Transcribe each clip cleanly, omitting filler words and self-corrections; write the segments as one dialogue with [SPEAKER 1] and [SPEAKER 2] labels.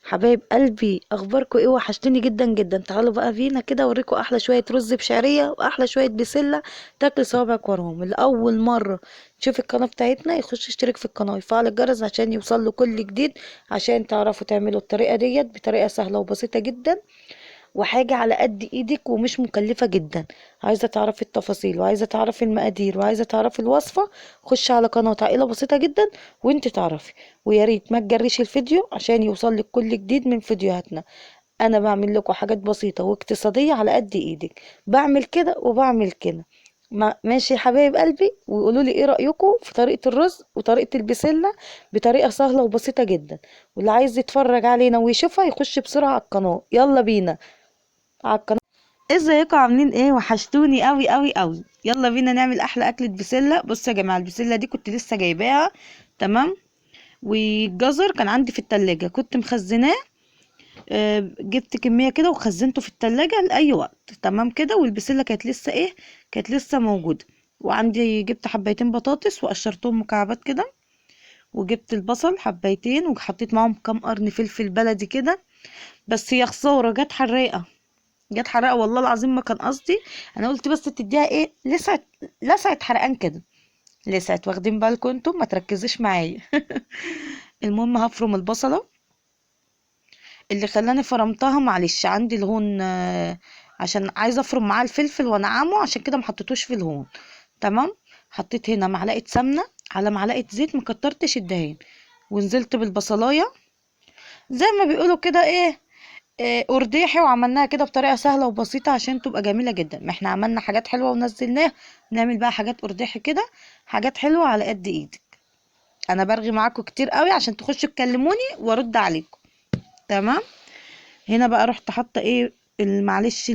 [SPEAKER 1] حبايب قلبي، اخباركم ايه؟ وحشتني جدا جدا. تعالوا بقى فينا كده اوريكم احلى شويه رز بشعريه واحلى شويه بسله تاكل صوابعك وراهم. لاول مره تشوف القناه بتاعتنا يخش يشترك في القناه ويفعل الجرس عشان يوصل له كل جديد، عشان تعرفوا تعملوا الطريقه ديت بطريقه سهله وبسيطه جدا، وحاجة على قد ايدك ومش مكلفة جدا. عايزة تعرفي التفاصيل وعايزة تعرفي المقادير وعايزة تعرفي الوصفة، خش على قناة عائلة بسيطة جدا وانت تعرفي. ويا ريت ما تجريش الفيديو عشان يوصل لك كل جديد من فيديوهاتنا. انا بعمل لكم حاجات بسيطة واقتصادية على قد ايدك، بعمل كده وبعمل كده. ماشي يا حبايب قلبي، وقولوا لي ايه رأيكم في طريقة الرز وطريقة البسلة بطريقة سهلة وبسيطة جدا. واللي عايز يتفرج علينا ويشوفها يخش بسرعة على القناة. يلا بينا على القناة. ازيكم عاملين ايه؟ وحشتوني قوي قوي قوي. يلا بينا نعمل احلى اكلة بسلة. بصوا يا جماعة، البسلة دي كنت لسه جايباها، تمام؟ والجزر كان عندي في التلاجة كنت مخزناه. جبت كمية كده وخزنته في التلاجة لأي وقت، تمام كده. والبسلة كانت لسه ايه، كانت لسه موجودة. وعندي جبت حبايتين بطاطس وقشرتهم مكعبات كده، وجبت البصل حبايتين وحطيت معاهم كام قرن فلفل بلدي كده. بس يا خسارة جت حراقة، جت حرقه والله العظيم ما كان قصدي. انا قلت بس تديها ايه، لسعت حرقان كده، لسعت. واخدين بالكم انتم؟ ما تركزيش معايا. المهم هفرم البصله. اللي خلاني فرمتها معلش عندي الهون، عشان عايزه افرم معاه الفلفل وانعمه، عشان كده ما حطيتوش في الهون. تمام. حطيت هنا معلقه سمنه على معلقه زيت، ما كترتش الدهان. ونزلت بالبصلايه زي ما بيقولوا كده ايه، ارداحي. وعملناها كده بطريقه سهله وبسيطه عشان تبقى جميله جدا. ما احنا عملنا حاجات حلوه ونزلناها، نعمل بقى حاجات ارداحي كده، حاجات حلوه على قد ايدك. انا برغي معاكم كتير قوي عشان تخشوا تكلموني وارد عليكم، تمام. هنا بقى رحت حاطه ايه، معلش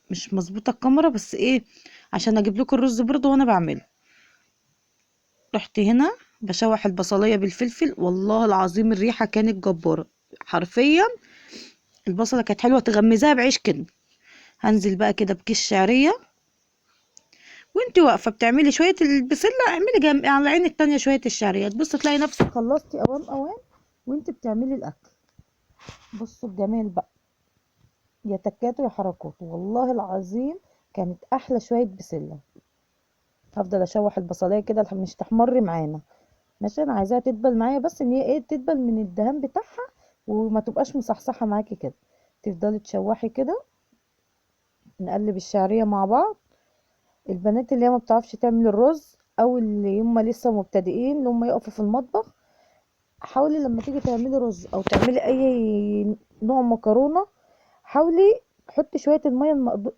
[SPEAKER 1] مش مظبوطه الكاميرا، بس ايه، عشان اجيب لكم الرز برضه وانا بعمله. رحت هنا بشوح البصليه بالفلفل، والله العظيم الريحه كانت جباره حرفيا. البصله كانت حلوه، تغمزها بعيش كده. هنزل بقى كده بكيس شعريه، وانتي واقفه بتعملي شويه البسله اعملي جنب على العين التانية شويه الشعريات. بص تلاقي نفسك خلصتي اوام اوام وانتي بتعملي الاكل. بصوا الجمال بقى، يا تكات يا حركات، والله العظيم كانت احلى شويه بسله. هفضل اشوح البصلايه كده مش تحمر معانا، ماشي؟ انا عايزاها تدبل معايا، بس ان هي ايه، تدبل من الدهان بتاعها وما تبقاش مصحصحه معاكي كده. تفضلي تشوحي كده، نقلب الشعريه مع بعض. البنات اللي هي ما بتعرفش تعمل الرز، او اللي هم لسه مبتدئين اللي هم يقفوا في المطبخ، حاولي لما تيجي تعملي رز او تعملي اي نوع مكرونه، حاولي حطي شويه الميه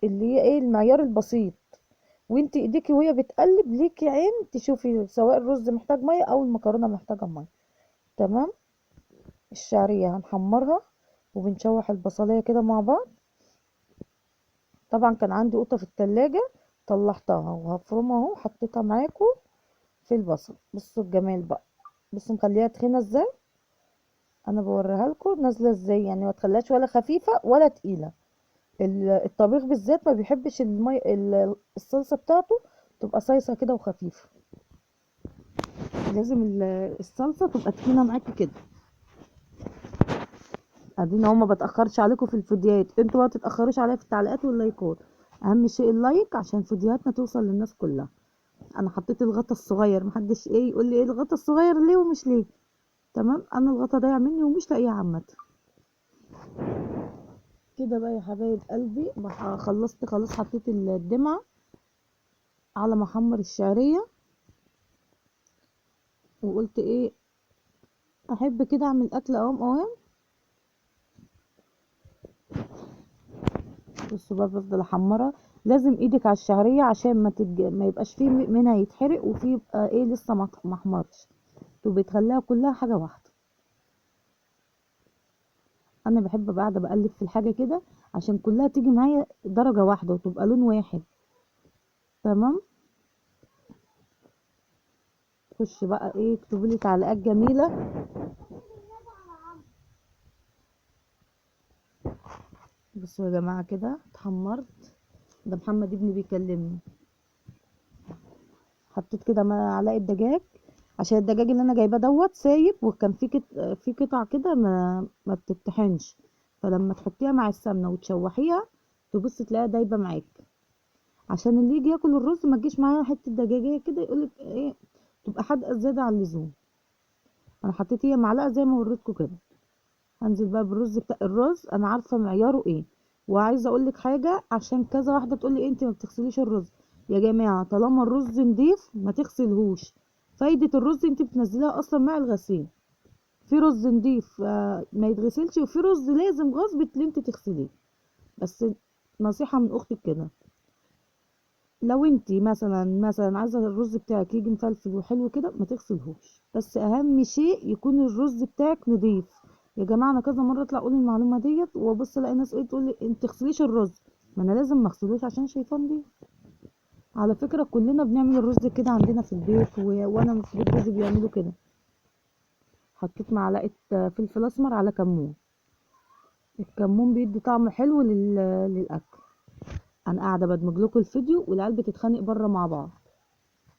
[SPEAKER 1] اللي هي ايه، المعيار البسيط. وانت ايديكي وهي بتقلب ليكي عين تشوفي سواء الرز محتاج ميه او المكرونه محتاجه ميه، تمام. الشعريه هنحمرها وبنشوح البصليه كده مع بعض. طبعا كان عندي قطه في التلاجة، طلعتها وهفرمها اهو، حطيتها معاكم في البصل. بصوا الجمال بقى، بصوا مخليها تخينه ازاي. انا بوريها لكم نازله ازاي، يعني ما تخليهاش ولا خفيفه ولا تقيله. الطبيخ بالذات ما بيحبش الصلصه بتاعته تبقى صيصه كده وخفيفه، لازم الصلصه تبقى تخينه معاكي كده. ادينا هو ما بتاخرش عليكم في الفيديوهات، انتوا ما تتاخروش عليا في التعليقات واللايكات. اهم شيء اللايك عشان فيديوهاتنا توصل للناس كلها. انا حطيت الغطا الصغير، محدش ايه يقول لي ايه الغطا الصغير ليه ومش ليه، تمام. انا الغطا ضايع مني ومش لاقيه عامه. كده بقى يا حبايب قلبي خلصت خلاص، حطيت الدمعة على ما احمر الشعرية. وقلت ايه، احب كده اعمل اكل اوام اوام. بصوا بقى بفضل احمرها، لازم ايدك على الشعرية عشان ما يبقاش فيه منها يتحرق وفيه يبقى ايه لسه ما احمرش. تبقى تخليها كلها حاجة واحدة. انا بحب بعد بقلب في الحاجة كده عشان كلها تيجي معايا درجة واحدة وتبقى لون واحد، تمام. خش بقى ايه، اكتبولي تعليقات جميلة. بصوا يا جماعة كده اتحمرت. ده محمد ابني بيكلمني. حطيت كده معلقه دجاج عشان الدجاج اللي انا جايباه دوت سايب، وكان في قطع كده ما بتتطحنش، فلما تحطيها مع السمنه وتشوحيها تبص تلاقيها دايبه معاك. عشان اللي يجي ياكل الرز ما تجيش معايا حته دجاجيه كده يقولك ايه، تبقى حادقه زياده عن اللزوم. انا حطيت هي معلقه زي ما وريتكم كده. هنزل بقى بالرز بتاع الرز، انا عارفه معياره ايه. وعايزه اقول لك حاجه، عشان كذا واحده تقول لي انت ما بتغسليش الرز. يا جماعه طالما الرز نضيف ما تغسلهوش. فايده الرز انت بتنزليها اصلا مع الغسيل. في رز نضيف ما يتغسلش، وفي رز لازم غصب اللي انت تغسليه. بس نصيحه من اختك كده، لو انتي مثلا عايزه الرز بتاعك يجي مفلفل وحلو كده ما تغسلهوش، بس اهم شيء يكون الرز بتاعك نضيف. يا جماعه انا كذا مره اطلع اقول المعلومه ديت وابص الاقي ناس ايه تقول لي انت تغسليش الرز. ما انا لازم ما اغسلوش عشان شايفاه نضيف. على فكره كلنا بنعمل الرز كده عندنا في البيت وانا في بيت جوزي بيعملوا كده. حطيت معلقه فلفل اسمر على كمون. الكمون بيدي طعم حلو للاكل. انا قاعده بدمج لكم الفيديو والعيال بتتخانق بره مع بعض،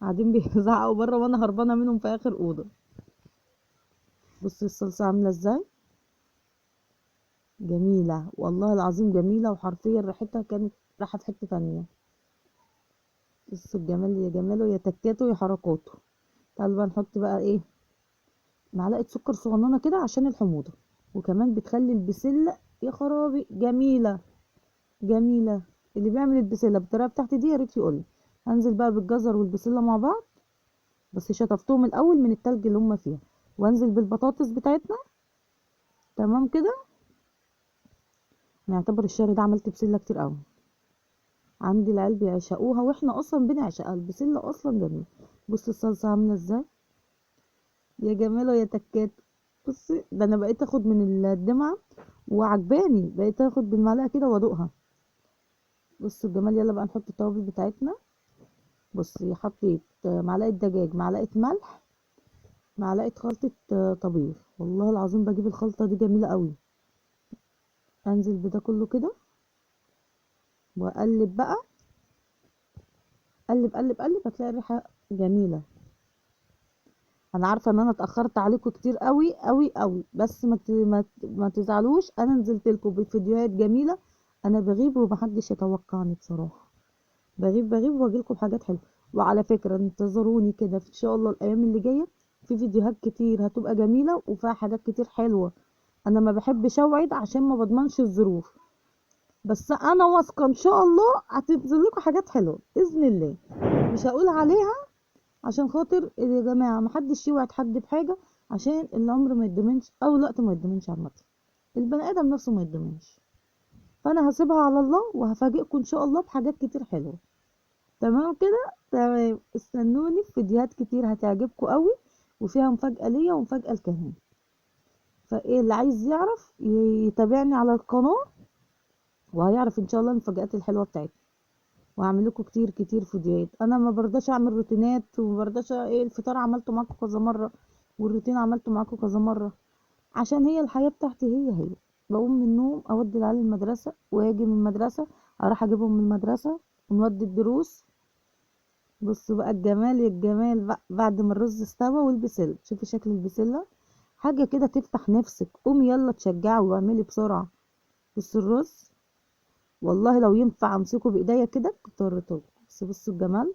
[SPEAKER 1] قاعدين بيزعقوا بره وانا هربانه منهم في اخر اوضه. بصي الصلصه عامله ازاي، جميله والله العظيم جميله، وحرفيا ريحتها كانت رايحه في حته تانية. بصوا الجمال، يا جماله يا تكاته يا حركاته. تعالوا بقى نحط بقى ايه، معلقه سكر صغننه كده عشان الحموضه، وكمان بتخلي البسله يا خرابي جميله جميله. اللي بيعمل البسله بالطريقه بتاعتي دي يا ريت يقولي. هنزل بقى بالجزر والبسله مع بعض، بس شطفتهم الاول من التلج اللي هما فيها. وانزل بالبطاطس بتاعتنا. تمام كده. نعتبر الشهر ده عملت بسله كتير قوي. عندي العيال بيعشقوها واحنا اصلا بنعشقها، البسله اصلا جميل. بص الصلصه عامله ازاي، يا جماله يا تكات. بصي ده انا بقيت اخد من الدمعه وعجباني، بقيت اخد بالمعلقه كده وادوقها. بص الجمال. يلا بقى نحط التوابل بتاعتنا. بصي حطيت معلقه دجاج، معلقه ملح، معلقه خلطه طبيخ. والله العظيم بجيب الخلطه دي جميله قوي. انزل بده كله كده واقلب بقى. قلب قلب قلب هتلاقي الريحه جميله. انا عارفه ان انا اتاخرت عليكم كتير قوي قوي قوي، بس ما تزعلوش، انا نزلت لكم بفيديوهات جميله. انا بغيب ومحدش يتوقعني بصراحه. بغيب واجي لكم بحاجات حلوه. وعلى فكره انتظروني كده ان شاء الله الايام اللي جايه في فيديوهات كتير هتبقى جميله وفيها حاجات كتير حلوه. انا ما بحبش اوعد عشان ما بضمنش الظروف، بس انا واثقه ان شاء الله هتنزل لكم حاجات حلوه باذن الله. مش هقول عليها عشان خاطر يا جماعة محدش يوعد حد بحاجة، عشان العمر ما يتضمنش او الوقت ما يتضمنش عامة. البني ادم نفسه ما يتضمنش. فانا هسيبها على الله وهفاجئكم ان شاء الله بحاجات كتير حلوة. تمام كده. تمام استنوني في فيديوهات كتير هتعجبكم قوي، وفيها مفاجأة ليا ومفاجأة لكريم. فايه اللي عايز يعرف يتابعني على القناة، وهيعرف ان شاء الله المفاجآت الحلوة بتاعتي. وهعمل لكم كتير كتير فيديوهات. انا ما برضاش اعمل روتينات، وما برضاش ايه الفطار عملته معاكم كذا مره، والروتين عملته معاكم كذا مره. عشان هي الحياه بتاعتي هي. بقوم من النوم اودي العيال المدرسه، واجي من المدرسه اروح اجيبهم من المدرسه ونودي الدروس. بصوا بقى الجمال يا الجمال بقى بعد ما الرز استوى والبسله، شوفي شكل البسله حاجه كده تفتح نفسك. قومي يلا تشجعي واعملي بسرعه. بصوا الرز، والله لو ينفع امسكه بايديا كده كنت وريته. بس بصوا الجمال،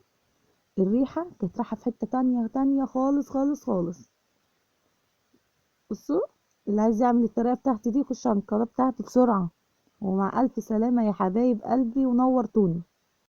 [SPEAKER 1] الريحة كانت رايحة في حتة تانية تانية خالص خالص خالص. بصوا، اللي عايز يعمل الطريقة بتاعتي دي يخش على القناة بتاعتي بسرعة. ومع ألف سلامة يا حبايب قلبي ونورتوني.